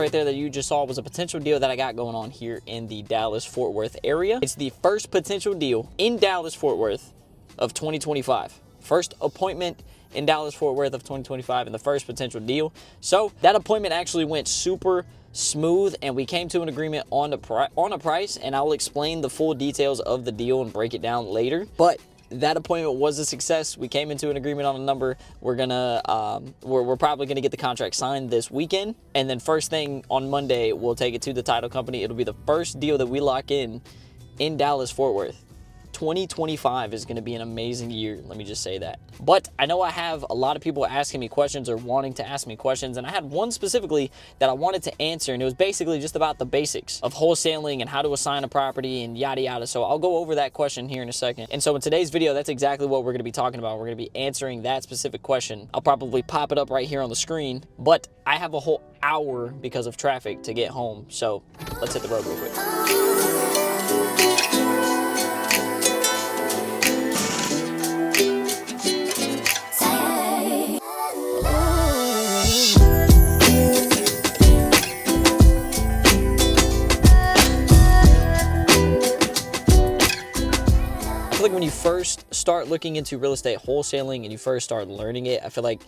right there that you just saw was a potential deal that I got going on here in the Dallas-Fort Worth area. It's the first potential deal in Dallas-Fort Worth of 2025. First appointment in Dallas-Fort Worth of 2025 and the first potential deal. So that appointment actually went super smooth, and we came to an agreement on a price, and I will explain the full details of the deal and break it down later. But that appointment was a success. We came into an agreement on a number. We're probably gonna get the contract signed this weekend, and then first thing on Monday we'll take it to the title company. It'll be the first deal that we lock in Dallas-Fort Worth. 2025 is going to be an amazing year, let me just say that. But I know I have a lot of people asking me questions or wanting to ask me questions, and I had one specifically that I wanted to answer, and it was basically just about the basics of wholesaling and how to assign a property and yada yada. So I'll go over that question here in a second. And so in today's video, that's exactly what we're going to be talking about. We're going to be answering that specific question. I'll probably pop it up right here on the screen, but I have a whole hour because of traffic to get home. So let's hit the road real quick. When you first start looking into real estate wholesaling and you first start learning it, I feel like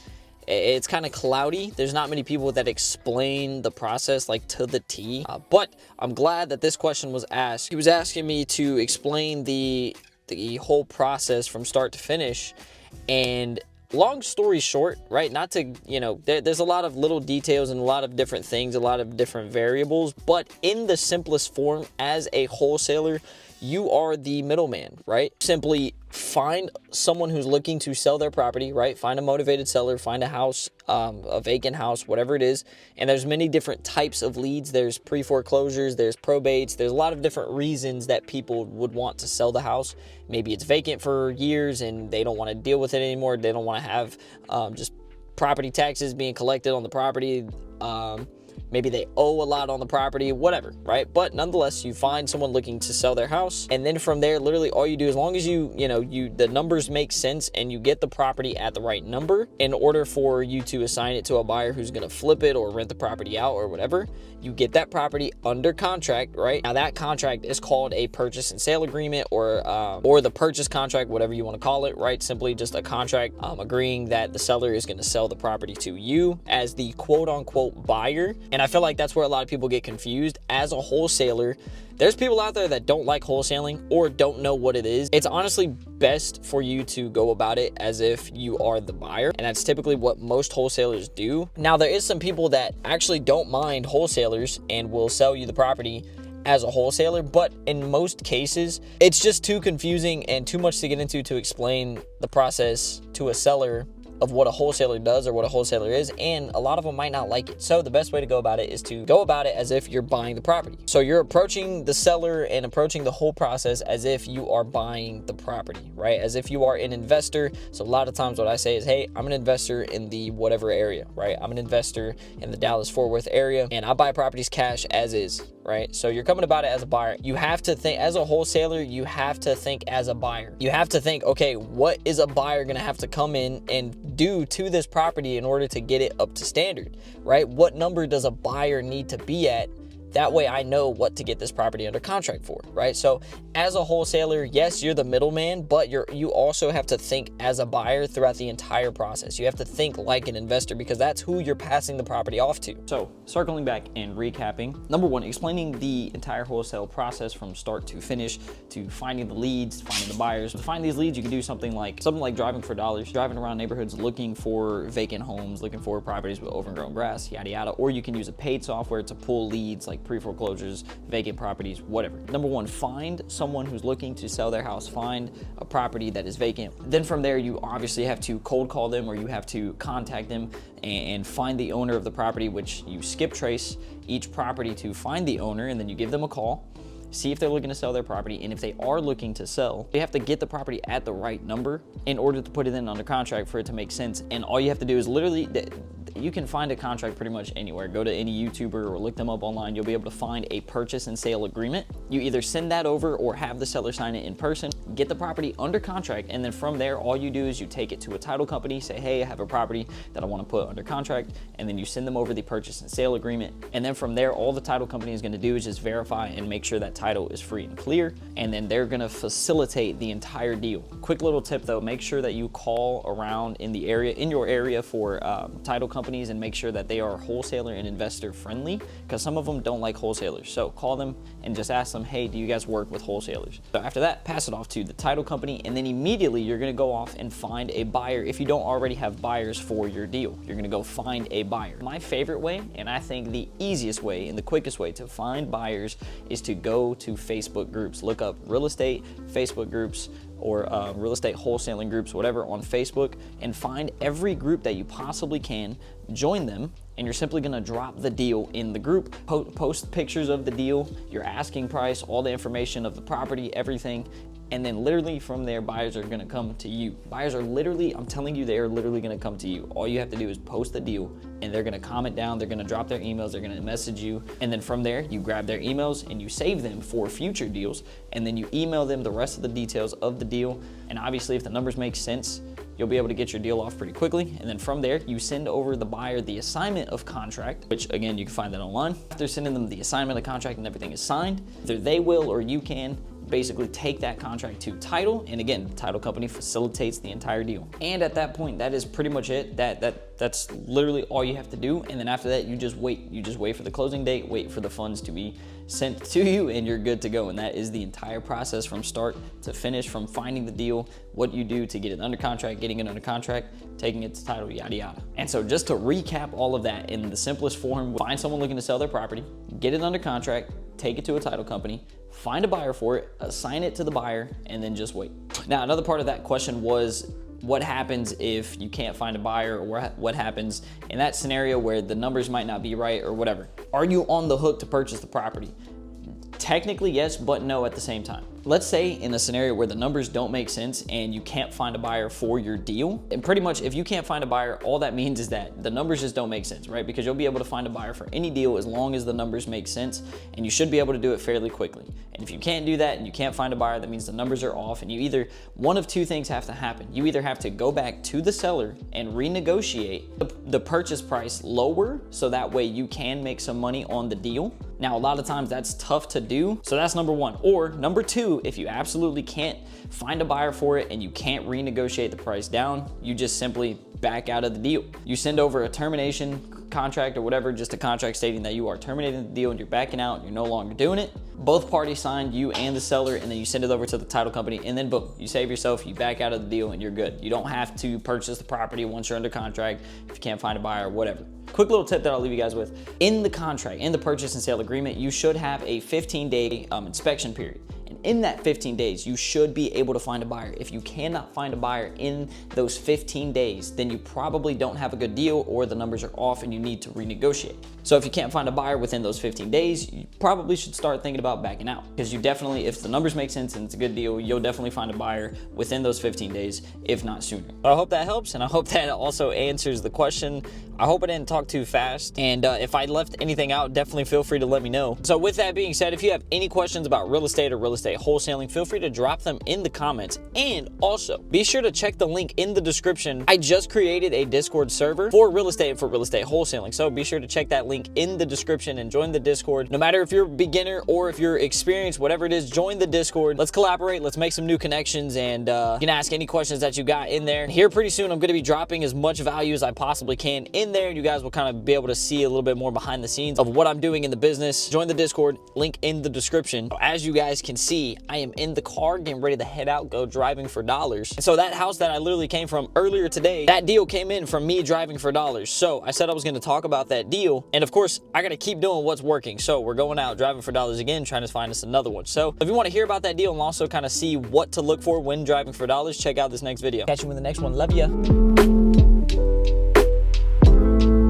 it's kind of cloudy. There's not many people that explain the process like to the T, but I'm glad that this question was asked. He was asking me to explain the whole process from start to finish, and long story short, right, not to, there's a lot of little details and a lot of different things, a lot of different variables, but in the simplest form, as a wholesaler, you are the middleman, right? Simply find someone who's looking to sell their property, right? Find a motivated seller, find a house, a vacant house, whatever it is. And there's many different types of leads. There's pre-foreclosures, there's probates. There's a lot of different reasons that people would want to sell the house. Maybe it's vacant for years and they don't want to deal with it anymore. They don't want to have just property taxes being collected on the property. Maybe they owe a lot on the property, whatever, right? But nonetheless, you find someone looking to sell their house. And then from there, literally all you do, as long as the numbers make sense and you get the property at the right number, in order for you to assign it to a buyer who's going to flip it or rent the property out or whatever, you get that property under contract, right? Now that contract is called a purchase and sale agreement, or the purchase contract, whatever you want to call it, right? Simply just a contract agreeing that the seller is going to sell the property to you as the quote unquote buyer. And I feel like that's where a lot of people get confused. As a wholesaler, there's people out there that don't like wholesaling or don't know what it is. It's honestly best for you to go about it as if you are the buyer, and that's typically what most wholesalers do. Now, there is some people that actually don't mind wholesalers and will sell you the property as a wholesaler, but in most cases, it's just too confusing and too much to get into to explain the process to a seller of what a wholesaler does or what a wholesaler is, and a lot of them might not like it. So the best way to go about it is to go about it as if you're buying the property. So you're approaching the seller and approaching the whole process as if you are buying the property, right? As if you are an investor. So a lot of times what I say is, hey, I'm an investor in the whatever area, right? I'm an investor in the Dallas-Fort Worth area, and I buy properties cash as is, right? So you're coming about it as a buyer. You have to think, as a wholesaler, you have to think as a buyer. You have to think, okay, what is a buyer gonna have to come in and do to this property in order to get it up to standard, right? What number does a buyer need to be at? That way I know what to get this property under contract for, right? So as a wholesaler, yes, you're the middleman, but you also have to think as a buyer throughout the entire process. You have to think like an investor because that's who you're passing the property off to. So circling back and recapping, number one, explaining the entire wholesale process from start to finish, to finding the leads, finding the buyers. To find these leads, you can do something like driving for dollars, driving around neighborhoods looking for vacant homes, looking for properties with overgrown grass, yada yada. Or you can use a paid software to pull leads like pre-foreclosures, vacant properties, whatever. Number one, find someone who's looking to sell their house, find a property that is vacant. Then from there, you obviously have to cold call them, or you have to contact them and find the owner of the property, which you skip trace each property to find the owner, and then you give them a call, see if they're looking to sell their property, and if they are looking to sell, you have to get the property at the right number in order to put it in under contract for it to make sense. And all you have to do is literally, you can find a contract pretty much anywhere. Go to any YouTuber or look them up online. You'll be able to find a purchase and sale agreement. You either send that over or have the seller sign it in person, get the property under contract, and then from there, all you do is you take it to a title company, say, hey, I have a property that I want to put under contract, and then you send them over the purchase and sale agreement. And then from there, all the title company is going to do is just verify and make sure that title is free and clear, and then they're going to facilitate the entire deal. Quick little tip though, make sure that you call around in your area for title companies and make sure that they are wholesaler and investor friendly, because some of them don't like wholesalers. So call them and just ask them, hey, do you guys work with wholesalers? So after that, pass it off to the title company, and then immediately you're going to go off and find a buyer. If you don't already have buyers for your deal, you're going to go find a buyer. My favorite way, and I think the easiest way and the quickest way to find buyers, is to go to Facebook groups. Look up real estate Facebook groups or real estate wholesaling groups, whatever, on Facebook, and find every group that you possibly can, join them, and you're simply gonna drop the deal in the group, post pictures of the deal, your asking price, all the information of the property, everything, and then literally from there, buyers are gonna come to you. Buyers are literally, I'm telling you, they are literally gonna come to you. All you have to do is post the deal, and they're gonna comment down, they're gonna drop their emails, they're gonna message you, and then from there, you grab their emails and you save them for future deals, and then you email them the rest of the details of the deal. And obviously, if the numbers make sense, you'll be able to get your deal off pretty quickly. And then from there, you send over the buyer the assignment of contract, which again, you can find that online. After sending them the assignment of contract and everything is signed, either they will or you can basically take that contract to title, and again, the title company facilitates the entire deal. And at that point, that is pretty much it. That's literally all you have to do. And then after that, you just wait. You just wait for the closing date, wait for the funds to be sent to you, and you're good to go. And that is the entire process from start to finish, from finding the deal, what you do to get it under contract, getting it under contract, taking it to title, yada yada. And so just to recap all of that in the simplest form, find someone looking to sell their property, get it under contract, take it to a title company, find a buyer for it, assign it to the buyer, and then just wait. Now, another part of that question was, what happens if you can't find a buyer, or what happens in that scenario where the numbers might not be right or whatever? Are you on the hook to purchase the property? Technically, yes, but no at the same time. Let's say in a scenario where the numbers don't make sense and you can't find a buyer for your deal. And pretty much if you can't find a buyer, all that means is that the numbers just don't make sense, right? Because you'll be able to find a buyer for any deal as long as the numbers make sense, and you should be able to do it fairly quickly. And if you can't do that and you can't find a buyer, that means the numbers are off, and you either, one of two things have to happen. You either have to go back to the seller and renegotiate the purchase price lower, so that way you can make some money on the deal. Now, a lot of times that's tough to do. So that's number one. Or number two, if you absolutely can't find a buyer for it and you can't renegotiate the price down, you just simply back out of the deal. You send over a termination contract or whatever, just a contract stating that you are terminating the deal and you're backing out and you're no longer doing it. Both parties signed, you and the seller, and then you send it over to the title company, and then boom, you save yourself, you back out of the deal, and you're good. You don't have to purchase the property once you're under contract if you can't find a buyer or whatever. Quick little tip that I'll leave you guys with. In the contract, in the purchase and sale agreement, you should have a 15-day inspection period. And in that 15 days, you should be able to find a buyer. If you cannot find a buyer in those 15 days, then you probably don't have a good deal, or the numbers are off and you need to renegotiate. So if you can't find a buyer within those 15 days, you probably should start thinking about backing out, because you definitely, if the numbers make sense and it's a good deal, you'll definitely find a buyer within those 15 days, if not sooner. I hope that helps, and I hope that also answers the question. I hope I didn't talk too fast, and if I left anything out, definitely feel free to let me know. So with that being said, if you have any questions about real estate or real estate wholesaling, feel free to drop them in the comments. And also, be sure to check the link in the description. I just created a Discord server for real estate and for real estate wholesaling, so be sure to check that link in the description and join the Discord. No matter if you're a beginner or if you're experienced, whatever it is, join the Discord. Let's collaborate, let's make some new connections, and you can ask any questions that you got in there. Here pretty soon, I'm going to be dropping as much value as I possibly can in there, and you guys will kind of be able to see a little bit more behind the scenes of what I'm doing in the business. Join the Discord, link in the description. As you guys can see, I am in the car getting ready to head out, go driving for dollars. And so that house that I literally came from earlier today, that deal came in from me driving for dollars. So I said I was going to talk about that deal, and of course I got to keep doing what's working. So we're going out driving for dollars again, trying to find us another one. So if you want to hear about that deal and also kind of see what to look for when driving for dollars, check out this next video. Catch you in the next one. Love ya.